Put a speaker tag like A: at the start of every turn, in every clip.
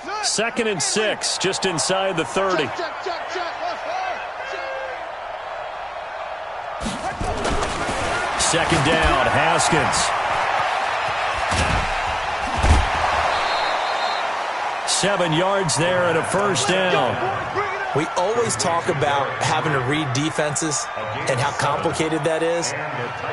A: 2nd and 6, just inside the 30. Second down, Haskins. 7 yards there and a first down.
B: We always talk about having to read defenses and how complicated that is.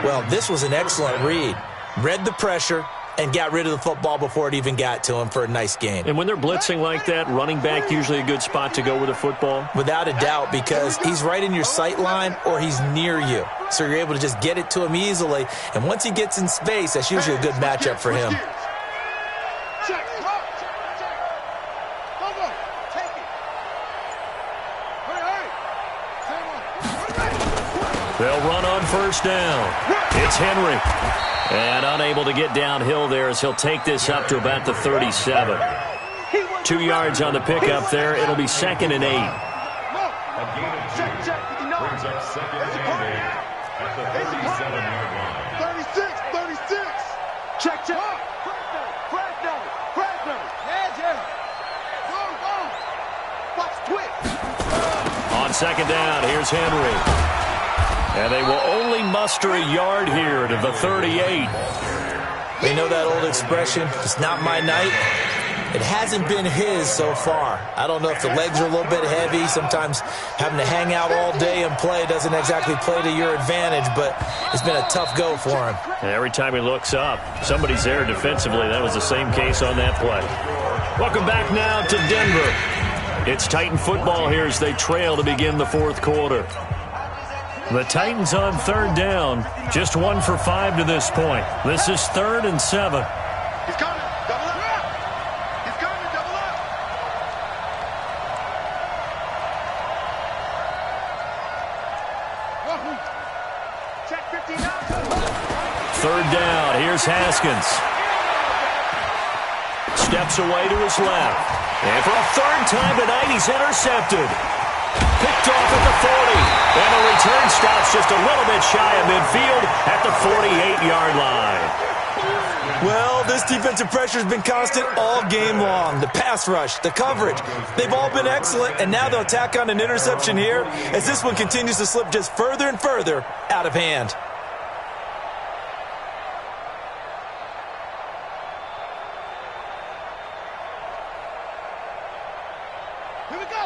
B: Well, this was an excellent read. Read the pressure and got rid of the football before it even got to him for a nice gain.
A: And when they're blitzing like that, running back usually a good spot to go with the football?
B: Without a doubt, because he's right in your sight line or he's near you. So you're able to just get it to him easily. And once he gets in space, that's usually a good matchup for him.
A: They'll run on first down. It's Henry. And unable to get downhill there as he'll take this up to about the 37. 2 yards on the pickup there. It'll be 2nd and 8.
C: Brings up 2nd and 8 at the 37-yard line.
D: 36. Check. Fresno. Go. Watch twitch.
A: On second down, here's Henry. And they will only muster a yard here to the 38.
B: They know that old expression, it's not my night. It hasn't been his so far. I don't know if the legs are a little bit heavy. Sometimes having to hang out all day and play doesn't exactly play to your advantage, but it's been a tough go for him.
A: And every time he looks up, somebody's there defensively. That was the same case on that play. Welcome back now to Denver. It's Titan football here as they trail to begin the fourth quarter. The Titans on third down, just 1 for 5 to this point. This is 3rd and 7.
D: He's coming. Double up. He's coming. Double up. Check 15 out.
A: Third down, here's Haskins. Steps away to his left. And for a third time tonight, he's intercepted. Picked off at the 40. And the return stops just a little bit shy of midfield at the 48-yard line.
B: Well, this defensive pressure has been constant all game long. The pass rush, the coverage, they've all been excellent, and now they'll tack on an interception here as this one continues to slip just further and further out of hand.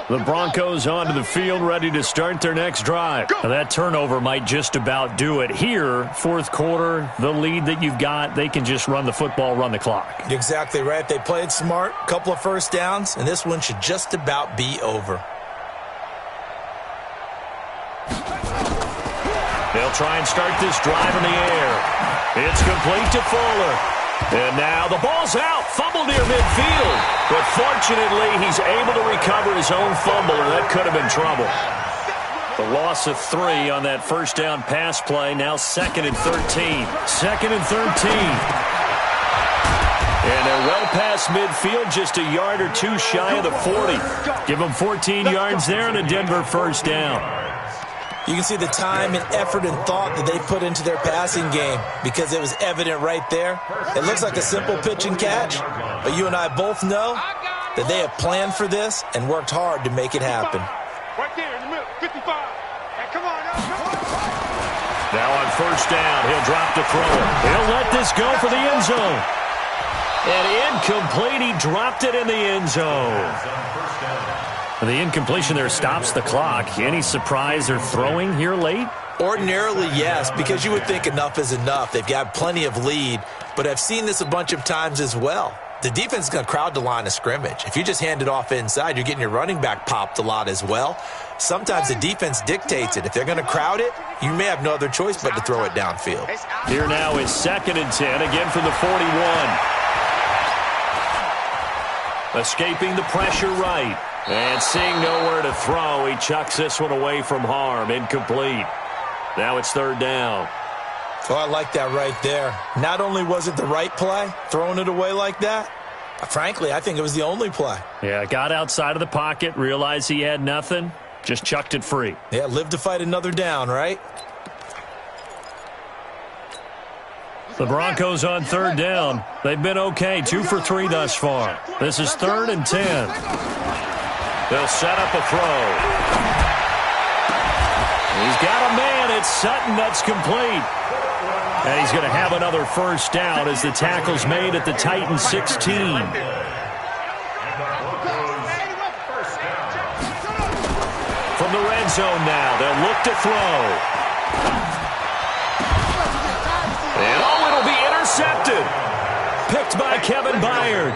A: The Broncos onto the field, ready to start their next drive. Now, that turnover might just about do it. Here, fourth quarter, the lead that you've got, they can just run the football, run the clock.
B: You're exactly right. They played smart, couple of first downs, and this one should just about be over.
A: They'll try and start this drive in the air. It's complete to Fuller. And now the ball's out. Fumble near midfield. But fortunately, he's able to recover his own fumble, or that could have been trouble. The loss of 3 on that first down pass play. Now 2nd and 13. 2nd and 13. And they're well past midfield, just a yard or 2 shy of the 40. Give them 14 yards there and a Denver first down.
B: You can see the time and effort and thought that they put into their passing game because it was evident right there. It looks like a simple pitch and catch, but you and I both know that they have planned for this and worked hard to make it happen.
D: Right there in the middle, 55. Hey, come on.
A: Now on first down, he'll drop to throw it. He'll let this go for the end zone. And incomplete, he dropped it in the end zone. The incompletion there stops the clock. Any surprise they're throwing here late?
B: Ordinarily, yes, because you would think enough is enough. They've got plenty of lead, but I've seen this a bunch of times as well. The defense is going to crowd the line of scrimmage. If you just hand it off inside, you're getting your running back popped a lot as well. Sometimes the defense dictates it. If they're going to crowd it, you may have no other choice but to throw it downfield.
A: Here now is 2nd and 10, again from the 41. Escaping the pressure right. And seeing nowhere to throw, he chucks this one away from harm. Incomplete. Now it's 3rd down.
B: Oh, I like that right there. Not only was it the right play, throwing it away like that, frankly, I think it was the only play.
A: Yeah, got outside of the pocket, realized he had nothing, just chucked it free.
B: Yeah, live to fight another down, right?
A: The Broncos on third down. They've been okay, 2 for 3 thus far. This is 3rd and 10. They'll set up a throw. He's got a man. It's Sutton. That's complete. And he's going to have another first down as the tackle's made at the Titans 16. From the red zone now, they'll look to throw. And it'll be intercepted. Picked by Kevin Byard.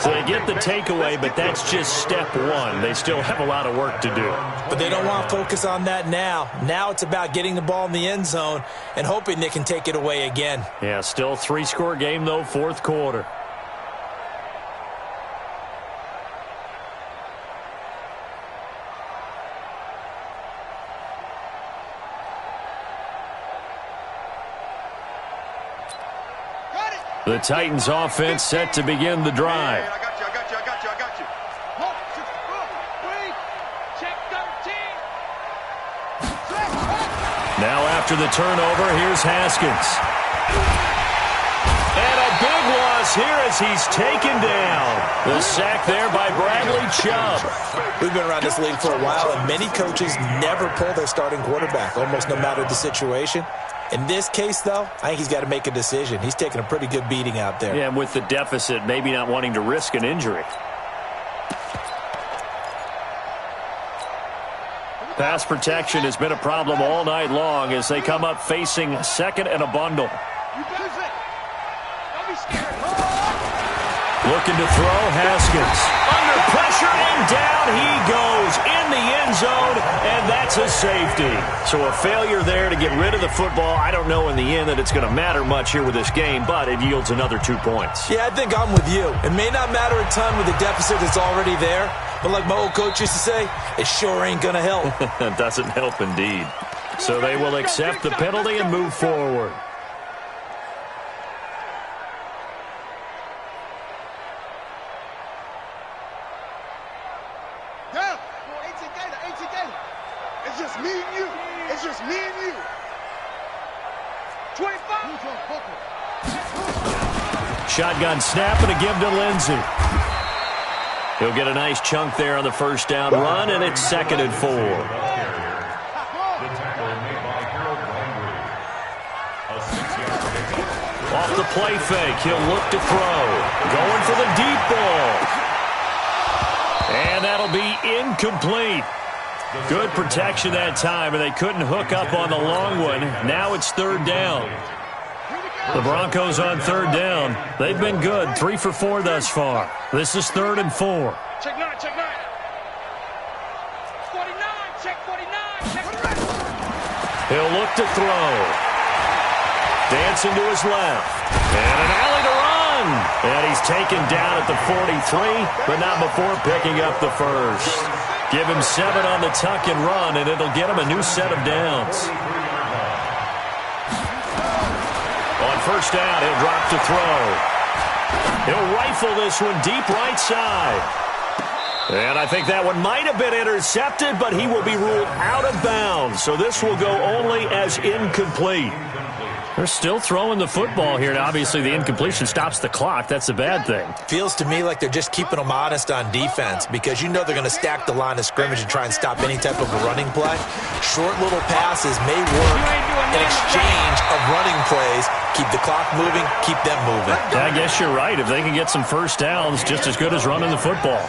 A: So they get the takeaway, but that's just step one. They still have a lot of work to do.
B: But they don't want to focus on that now. Now it's about getting the ball in the end zone and hoping they can take it away again.
A: Yeah, still a 3-score game, though, 4th quarter. The Titans offense set to begin the drive.
D: I got you.
E: Check 13.
A: Now after the turnover, here's Haskins. And a big loss here as he's taken down. The sack there by Bradley Chubb.
B: We've been around this league for a while, and many coaches never pull their starting quarterback, almost no matter the situation. In this case, though, I think he's got to make a decision. He's taking a pretty good beating out there.
A: Yeah, and with the deficit, maybe not wanting to risk an injury. Pass protection has been a problem all night long as they come up facing 2nd and a bundle.
E: Don't be scared.
A: Looking to throw, Haskins. Under pressure, and down he goes in the end zone, and that's a safety. So a failure there to get rid of the football. I don't know in the end that it's going to matter much here with this game, but it yields another 2 points.
B: Yeah, I think I'm with you. It may not matter a ton with the deficit that's already there, but like my old coach used to say, it sure ain't going to help.
A: It doesn't help indeed. So they will accept the penalty and move forward.
D: It's just me and you. It's just me and you.
E: 25.
A: Shotgun snap and a give to Lindsey. He'll get a nice chunk there on the first down run, and it's 2nd and 4.
C: The tackle made by Harold Landry. A 6-yard pickup.
A: Off the play fake, he'll look to throw. Going for the deep ball. And that'll be incomplete. Good protection that time, and they couldn't hook up on the long one. Now it's 3rd down. The Broncos on 3rd down. They've been good, 3 for 4 thus far. This is 3rd and 4.
E: Check 9. 49. Check 49. Check 49.
A: He'll look to throw. Dancing to his left. And an alley to run. And he's taken down at the 43, but not before picking up the first. Give him 7 on the tuck and run, and it'll get him a new set of downs. On first down, he'll drop to throw. He'll rifle this one deep right side. And I think that one might have been intercepted, but he will be ruled out of bounds. So this will go only as incomplete. They're still throwing the football here. Now, obviously, the incompletion stops the clock. That's a bad thing.
B: Feels to me like they're just keeping them honest on defense because you know they're going to stack the line of scrimmage and try and stop any type of a running play. Short little passes may work in exchange of running plays. Keep the clock moving, keep them moving.
A: Yeah, I guess you're right. If they can get some first downs, just as good as running the football.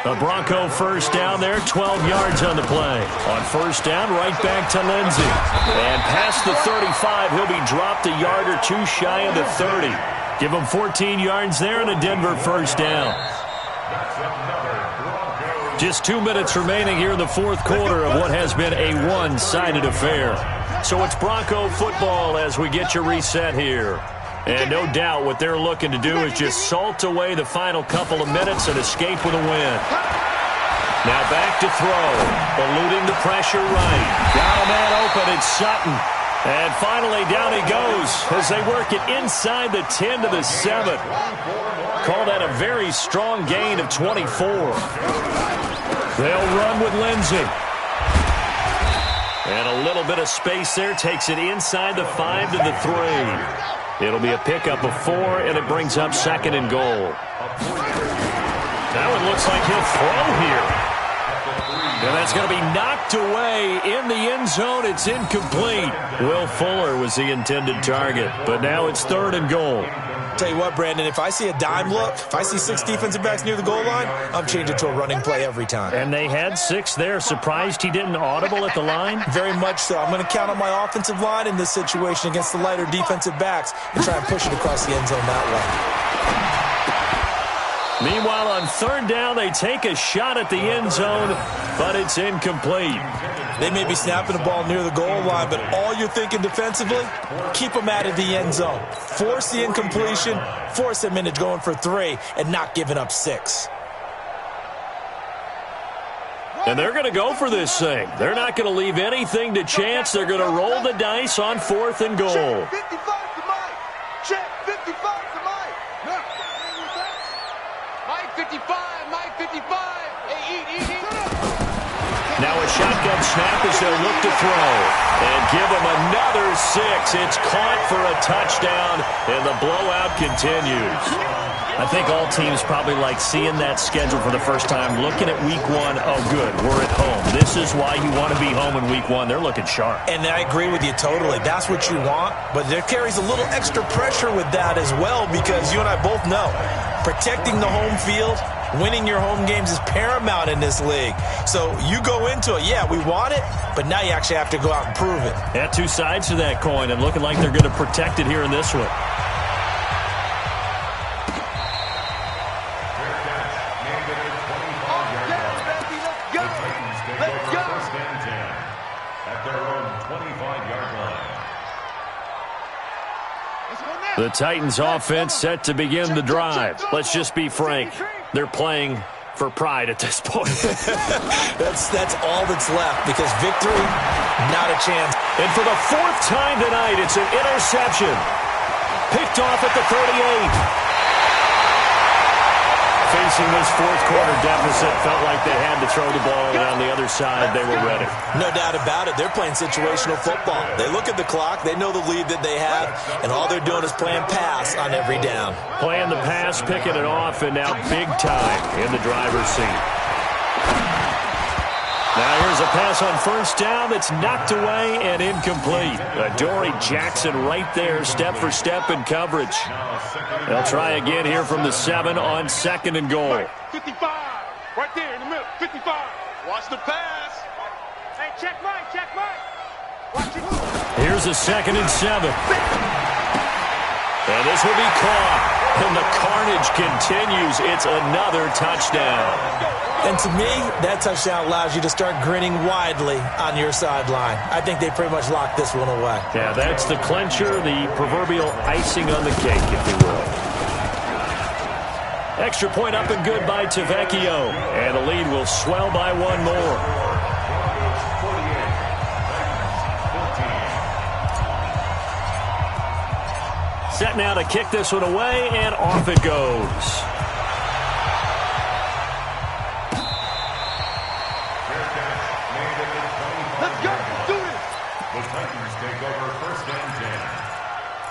A: A Bronco first down there, 12 yards on the play. On first down, right back to Lindsey. And past the 35, he'll be dropped a yard or 2 shy of the 30. Give him 14 yards there and a Denver first down. Just 2 minutes remaining here in the 4th quarter of what has been a one-sided affair. So it's Bronco football as we get you reset here. And no doubt what they're looking to do is just salt away the final couple of minutes and escape with a win. Now back to throw. Eluding the pressure right. Got a man open. It's Sutton. And finally down he goes as they work it inside the 10 to the 7. Call that a very strong gain of 24. They'll run with Lindsey. And a little bit of space there takes it inside the 5 to the 3. It'll be a pickup of 4, and it brings up 2nd and goal. Now it looks like he'll throw here. And that's going to be knocked away in the end zone. It's incomplete. Will Fuller was the intended target, but now it's 3rd and goal.
B: Tell you what, Brandon, if I see a dime look, if I see 6 defensive backs near the goal line, I'm changing to a running play every time.
A: And they had 6 there. Surprised he didn't audible at the line?
B: Very much so. I'm going to count on my offensive line in this situation against the lighter defensive backs and try and push it across the end zone that way.
A: Meanwhile, on 3rd down, they take a shot at the end zone, but it's incomplete.
B: They may be snapping the ball near the goal line, but all you're thinking defensively, keep them out of the end zone. Force the incompletion, force them into going for 3, and not giving up 6.
A: And they're going to go for this thing. They're not going to leave anything to chance. They're going to roll the dice on 4th and goal.
D: Check 55 to Mike. Check 55 to Mike.
E: Mike 55, Mike 55. Hey, eat.
A: Now a shotgun snap as they'll look to throw. And give them another 6. It's caught for a touchdown, and the blowout continues. I think all teams probably like seeing that schedule for the first time, looking at week 1. Oh, good, we're at home. This is why you want to be home in week 1. They're looking sharp.
B: And I agree with you totally. That's what you want, but there carries a little extra pressure with that as well, because you and I both know protecting the home field, winning your home games is paramount in this league. So you go into it, yeah, we want it, but now you actually have to go out and prove it.
A: Yeah, 2 sides to that coin, and looking like they're going to protect it here in this one. The Titans offense set to begin the drive. Let's just be frank. They're playing for pride at this point.
B: That's all that's left, because victory, not a chance.
A: And for the 4th time tonight, it's an interception. Picked off at the 38. Facing this 4th quarter deficit, felt like they had to throw the ball, and on the other side, they were ready.
B: No doubt about it. They're playing situational football. They look at the clock, they know the lead that they have, and all they're doing is playing pass on every down.
A: Playing the pass, picking it off, and now big time in the driver's seat. Now here's a pass on 1st down that's knocked away and incomplete. Adoree Jackson right there, step for step in coverage. They'll try again here from the 7 on 2nd and goal.
E: 55, right there in the middle, 55. Watch the pass. Hey, check Mike. Watch it.
A: Here's a 2nd and 7. And this will be caught. And the carnage continues. It's another touchdown.
B: And to me, that touchdown allows you to start grinning widely on your sideline. I think they pretty much locked this one away.
A: Yeah, that's the clincher, the proverbial icing on the cake, if you will. Extra point up and good by Tavecchio. And the lead will swell by 1 more. Set now to kick this one away, and off it goes.
D: Let's go. Do this.
C: The Titans take over 1st and 10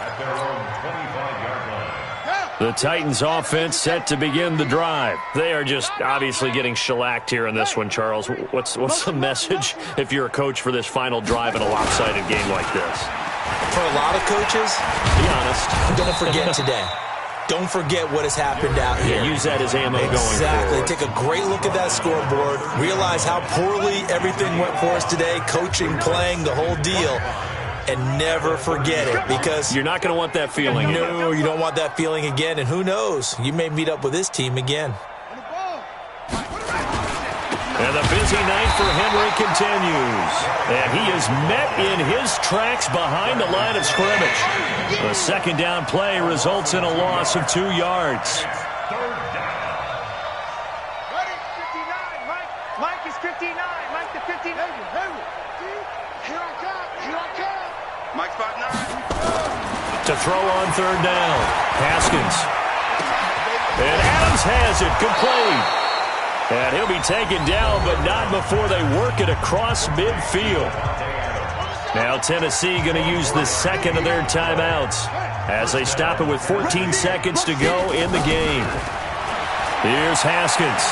C: at their own 25-yard line.
A: The Titans offense set to begin the drive. They are just obviously getting shellacked here in this one, Charles. What's the message if you're a coach for this final drive in a lopsided game like this?
B: For a lot of coaches,
A: Be honest.
B: don't forget today. Don't forget what has happened out here.
A: Yeah, use that as ammo going
B: Exactly.
A: forward.
B: Take a great look at that scoreboard. Realize how poorly everything went for us today. Coaching, playing, the whole deal. And never forget it, because
A: You're not going to want that feeling.
B: no, you don't want that feeling again. And who knows? You may meet up with this team again.
A: And the busy night for Henry continues. And he is met in his tracks behind the line of scrimmage. The 2nd down play results in a loss of 2 yards.
E: Ready? 59, Mike. Mike is 59. Mike the 59. Here I come.
D: Mike's 5'9".
A: To throw on 3rd down. Haskins. And Adams has it complete. And he'll be taken down, but not before they work it across midfield. Now Tennessee going to use the second of their timeouts as they stop it with 14 seconds to go in the game. Here's Haskins.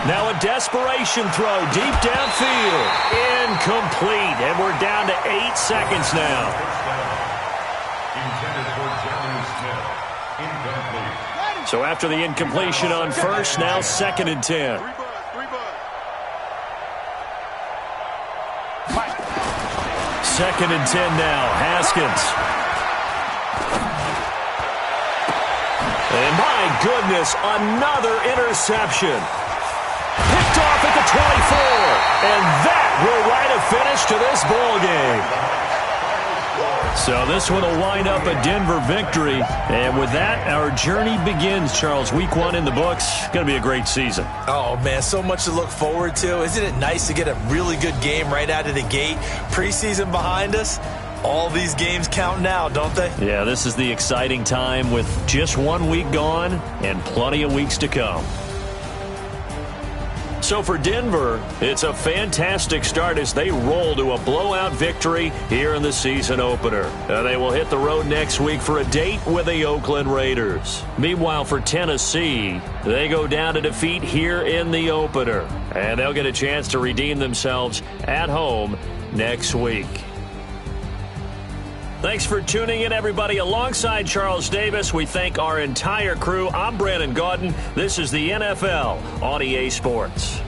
A: Now a desperation throw deep downfield. Incomplete. And we're down to 8 seconds now.
C: Intended for Jeremy Smith. Incomplete.
A: So after the incompletion on first, now 2nd and 10. 2nd and 10 now. Haskins. And my goodness, another interception. Picked off at the 24. And that will write a finish to this ball game. So this one will wind up a Denver victory. And with that, our journey begins, Charles. Week 1 in the books. Going to be a great season.
B: Oh, man, so much to look forward to. Isn't it nice to get a really good game right out of the gate? Preseason behind us. All these games count now, don't they?
A: Yeah, this is the exciting time with just 1 week gone and plenty of weeks to come. So for Denver, it's a fantastic start as they roll to a blowout victory here in the season opener. They will hit the road next week for a date with the Oakland Raiders. Meanwhile, for Tennessee, they go down to defeat here in the opener. And they'll get a chance to redeem themselves at home next week. Thanks for tuning in, everybody. Alongside Charles Davis, we thank our entire crew. I'm Brandon Gaudin. This is the NFL on EA Sports.